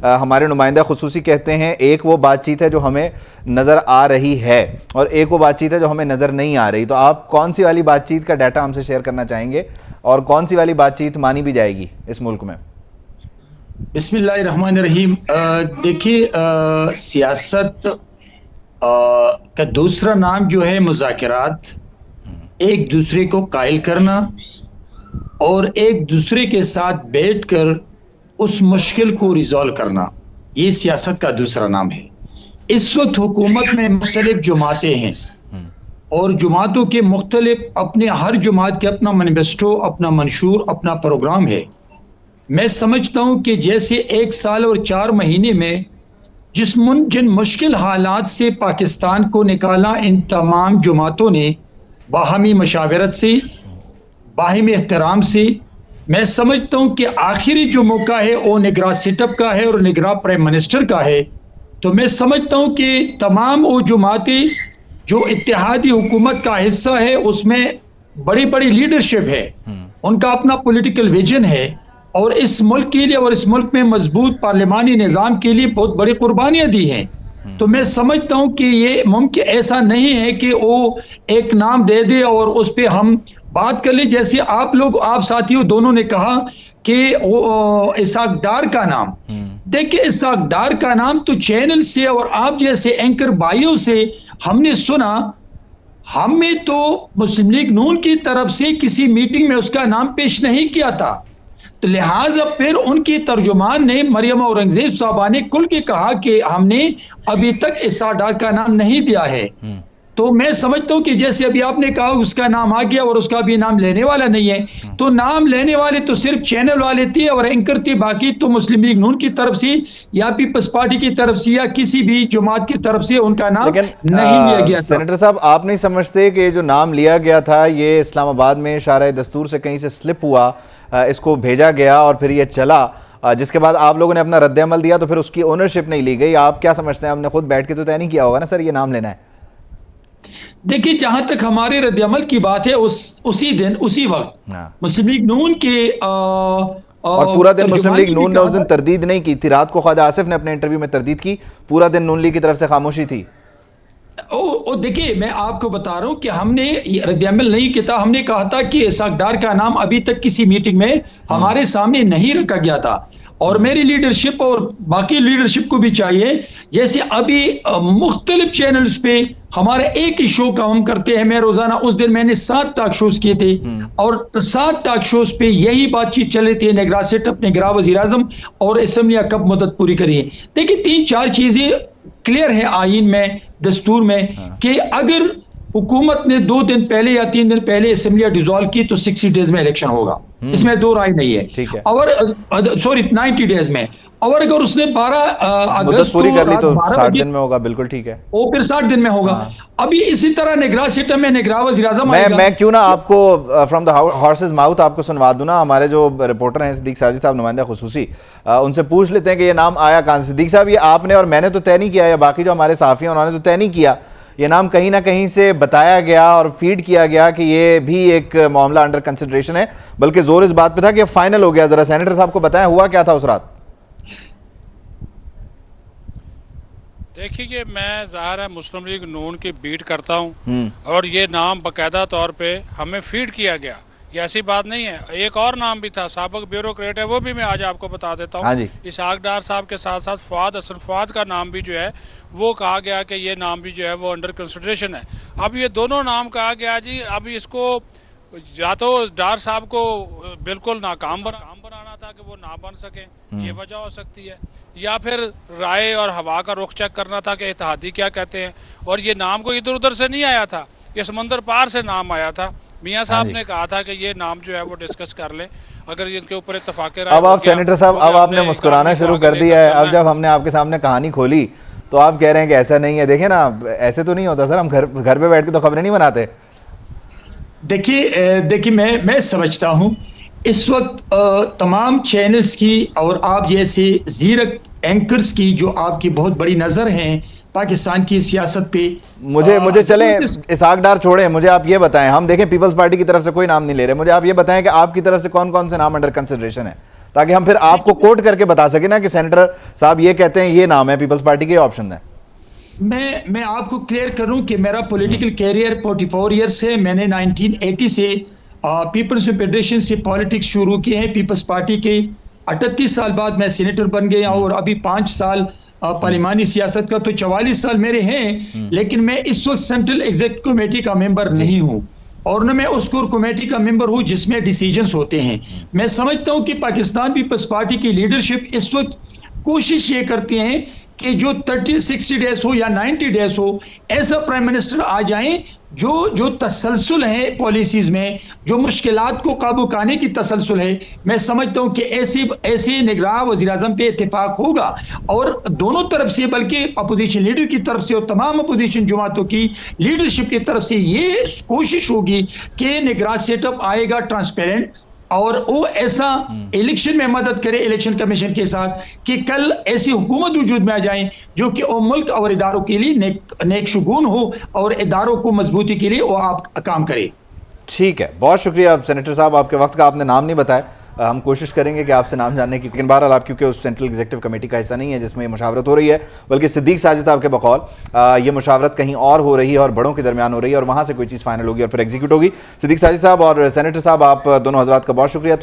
ہمارے نمائندہ خصوصی کہتے ہیں ایک وہ بات چیت ہے جو ہمیں نظر آ رہی ہے اور ایک وہ بات چیت ہے جو ہمیں نظر نہیں آ رہی. تو آپ کون سی والی بات چیت کا ڈیٹا ہم سے شیئر کرنا چاہیں گے اور کون سی والی بات چیت مانی بھی جائے گی اس ملک میں؟ بسم اللہ الرحمن الرحیم. دیکھیے سیاست کا دوسرا نام جو ہے مذاکرات، ایک دوسرے کو قائل کرنا اور ایک دوسرے کے ساتھ بیٹھ کر اس مشکل کو ریزالو کرنا، یہ سیاست کا دوسرا نام ہے. اس وقت حکومت میں مختلف جماعتیں ہیں اور جماعتوں کے مختلف اپنے ہر جماعت کے اپنا مینیفیسٹو، اپنا منشور، اپنا پروگرام ہے. میں سمجھتا ہوں کہ جیسے 1 سال اور 4 مہینے میں جن مشکل حالات سے پاکستان کو نکالا، ان تمام جماعتوں نے باہمی مشاورت سے، باہمی احترام سے، میں سمجھتا ہوں کہ آخری جو موقع ہے وہ نگراں سیٹ اپ کا ہے اور نگراں پرائم منسٹر کا ہے. تو میں سمجھتا ہوں کہ تمام وہ جماعتیں جو اتحادی حکومت کا حصہ ہے، اس میں بڑی بڑی لیڈرشپ ہے، ان کا اپنا پولیٹیکل ویژن ہے اور اس ملک کے لیے اور اس ملک میں مضبوط پارلیمانی نظام کے لیے بہت بڑی قربانیاں دی ہیں. تو میں سمجھتا ہوں کہ یہ ممکن ایسا نہیں ہے کہ وہ ایک نام دے دے اور اس پہ ہم بات کر لیں. جیسے آپ ساتھیوں دونوں نے کہا کہ اسحاق ڈار کا نام، دیکھیں اسحاق ڈار کا نام تو چینل سے اور آپ جیسے اینکر بھائیوں سے ہم نے سنا، ہمیں تو مسلم لیگ نون کی طرف سے کسی میٹنگ میں اس کا نام پیش نہیں کیا تھا. تو لہٰذا پھر ان کی ترجمان نے مریم اورنگزیب صاحبہ نے کل کے کہا کہ ہم نے ابھی تک اسحاق ڈار کا نام نہیں دیا ہے. تو میں سمجھتا ہوں کہ جیسے ابھی آپ نے کہا اس کا نام آ گیا اور اس کا بھی نام لینے والا نہیں ہے، تو نام لینے والے تو صرف چینل والے تھے اور اینکر تھے، باقی تو مسلم لیگ نون کی طرف سے یا پیپلز پارٹی کی طرف سے یا کسی بھی جماعت کی طرف سے ان کا نام نہیں لیا گیا تھا. سینیٹر صاحب، آپ نہیں سمجھتے کہ جو نام لیا گیا تھا یہ اسلام آباد میں شارع دستور سے کہیں سے سلپ ہوا، اس کو بھیجا گیا اور پھر یہ چلا، جس کے بعد آپ لوگوں نے اپنا رد عمل دیا تو پھر اس کی اونرشپ نہیں لی گئی؟ آپ کیا سمجھتے ہیں؟ ہم نے خود بیٹھ کے تو طے نہیں کیا ہوگا نا سر یہ نام لینا ہے؟ دیکھیے جہاں تک ہمارے رد عمل کی بات ہے، اسی دن اسی وقت مسلم لیگ نون کے اور پورا دن مسلم لیگ نون نے اس دن تردید نہیں کی تھی. رات کو خواجہ آصف نے اپنے انٹرویو میں تردید کی، پورا دن نون لیگ کی طرف سے خاموشی تھی. دیکھیے میں آپ کو بتا رہا ہوں کہ ہم نے رد عمل نہیں کیا تھا. ہم نے کہا تھا کہ اسحاق ڈار کا نام ابھی تک کسی میٹنگ میں ہمارے سامنے نہیں رکھا گیا تھا اور میری لیڈرشپ اور باقی لیڈرشپ کو بھی چاہیے، جیسے ابھی مختلف چینلز پہ ہمارے ایک ہی شو کا ہم کرتے ہیں. میں روزانہ اس دن میں نے 7 ٹاک شوز کیے تھے اور 7 ٹاک شوز پہ یہی بات چیت چل رہی تھی، نگراں سیٹ اپ، نگراں وزیر اعظم اور اسمبلیاں کب مدت پوری کریے. دیکھیے 3-4 چیزیں کلیئر ہے آئین میں، دستور میں، کہ اگر حکومت نے 2 دن پہلے یا 3 دن پہلے اسمبلیاں ڈیزالو کی تو 60 ڈیز میں الیکشن ہوگا، اس میں 2 رائے نہیں ہے. اور 90 ڈیز میں، اور اگر اس نے 12 اگست پوری کر لی تو 60 دن میں ہوگا. بالکل ٹھیک ہے، وہ پھر 60 دن میں ہوگا. ابھی اسی طرح نگراں سیٹ اپ میں نگراں وزیر اعظم آئے گا. میں کیوں نہ آپ کو فرام دا ہارسز ماؤتھ آپ کو سنوا دوں نا. ہمارے جو رپورٹر ہیں صدیق ساجد صاحب، نمائندہ خصوصی، ان سے پوچھ لیتے ہیں کہ یہ نام آیا کہاں سے. صدیق صاحب، یہ آپ نے اور میں نے تو طے نہیں کیا، یا باقی جو ہمارے صحافی ہیں انہوں نے تو طے نہیں کیا، یہ نام کہیں نہ کہیں سے بتایا گیا اور فیڈ کیا گیا کہ یہ بھی ایک معاملہ انڈر کنسیڈریشن ہے، بلکہ زور اس بات پہ تھا کہ یہ فائنل ہو گیا. ذرا سینیٹر صاحب کو بتائیں ہوا کیا تھا اس رات؟ دیکھیے میں ظاہر ہے مسلم لیگ نون کی بیٹ کرتا ہوں اور یہ نام باقاعدہ طور پہ ہمیں فیڈ کیا گیا، یہ ایسی بات نہیں ہے. ایک اور نام بھی تھا، سابق بیوروکریٹ ہے، وہ بھی میں آج آپ کو بتا دیتا ہوں. اسحاق ڈار صاحب کے ساتھ ساتھ فواد حسن فواد کا نام بھی جو ہے وہ کہا گیا کہ یہ نام بھی جو ہے وہ انڈر کنسیڈریشن ہے. اب یہ دونوں نام کہا گیا جی، اب اس کو یا تو ڈار صاحب کو بالکل ناکام بنانا تھا کہ وہ نہ بن سکیں، یہ وجہ ہو سکتی ہے، یا پھر رائے اور ہوا کا رخ چیک کرنا تھا کہ اتحادی کیا کہتے ہیں. اور یہ نام کو ادھر ادھر سے نہیں آیا تھا، یہ سمندر پار سے نام آیا تھا. میاں صاحب نے کہا تھا کہ یہ نام جو ہے وہ ڈسکس کر لیں، اگر ان کے اوپر اتفاق رائے. اب آپ سینیٹر صاحب، اب آپ نے مسکرانا شروع کر دیا ہے. اب جب ہم نے آپ کے سامنے کہانی کھولی تو آپ کہہ رہے ہیں کہ ایسا نہیں ہے. دیکھیں نا، ایسے تو نہیں ہوتا سر، ہم گھر پہ بیٹھ کے تو خبریں نہیں بناتے. دیکھیے میں سمجھتا ہوں اس وقت تمام چینلز کی اور آپ جیسے زیرک اینکرز کی جو آپ کی بہت بڑی نظر ہیں پاکستان کی سیاست پہ. مجھے چلیں اسحاق ڈار چھوڑیں، مجھے آپ یہ بتائیں، ہم دیکھیں پیپلز پارٹی کی طرف سے کوئی نام نہیں لے رہے، مجھے آپ یہ بتائیں کہ آپ کی طرف سے کون کون سے نام انڈر کنسیڈریشن ہے؟ تاکہ ہم پھر آپ کو کوٹ کر کے بتا سکیں نا کہ سینیٹر صاحب یہ کہتے ہیں یہ نام ہے پیپلز پارٹی کے آپشن ہیں. میں آپ کو کلیئر کروں کہ میرا پولیٹیکل کیریئر 44 ایئرس ہے. میں نے 1980 سے پیپلز فیڈریشن سے پالیٹکس شروع کیے ہیں پیپلز پارٹی کے. 38 سال بعد میں سینیٹر بن گیا اور ابھی 5 سال پارلیمانی سیاست کا، تو 44 سال میرے ہیں. لیکن میں اس وقت سینٹرل ایگزیکٹو کمیٹی کا ممبر نہیں ہوں اور نہ میں اس کور کمیٹی کا ممبر ہوں جس میں ڈیسیجنز ہوتے ہیں. میں سمجھتا ہوں کہ پاکستان پیپلز پارٹی کی لیڈرشپ اس وقت کوشش یہ کرتی ہیں کہ جو 60 ڈیز ہو یا 90 ڈیز ہو، ایسا پرائم منسٹر آ جائیں جو تسلسل ہے پالیسیز میں، جو مشکلات کو قابو کرنے کی تسلسل ہے. میں سمجھتا ہوں کہ ایسے نگراں وزیر اعظم پہ اتفاق ہوگا اور دونوں طرف سے، بلکہ اپوزیشن لیڈر کی طرف سے اور تمام اپوزیشن جماعتوں کی لیڈرشپ کی طرف سے یہ کوشش ہوگی کہ نگراں سیٹ اپ آئے گا ٹرانسپیرنٹ، اور وہ ایسا الیکشن میں مدد کرے الیکشن کمیشن کے ساتھ کہ کل ایسی حکومت وجود میں آ جائیں جو کہ وہ ملک اور اداروں کے لیے نیک شگون ہو اور اداروں کو مضبوطی کے لیے وہ آپ کام کرے. ٹھیک ہے، بہت شکریہ سینیٹر صاحب آپ کے وقت کا. آپ نے نام نہیں بتایا، ہم کوشش کریں گے کہ آپ سے نام جاننے کی، لیکن بہرحال آپ کیونکہ اس سینٹرل ایگزیکٹو کمیٹی کا حصہ نہیں ہے جس میں یہ مشاورت ہو رہی ہے، بلکہ صدیق ساجد صاحب کے بقول یہ مشاورت کہیں اور ہو رہی ہے اور بڑوں کے درمیان ہو رہی ہے اور وہاں سے کوئی چیز فائنل ہوگی اور پھر ایگزیکیوٹ ہوگی. صدیق ساجد صاحب اور سینیٹر صاحب، آپ دونوں حضرات کا بہت شکریہ.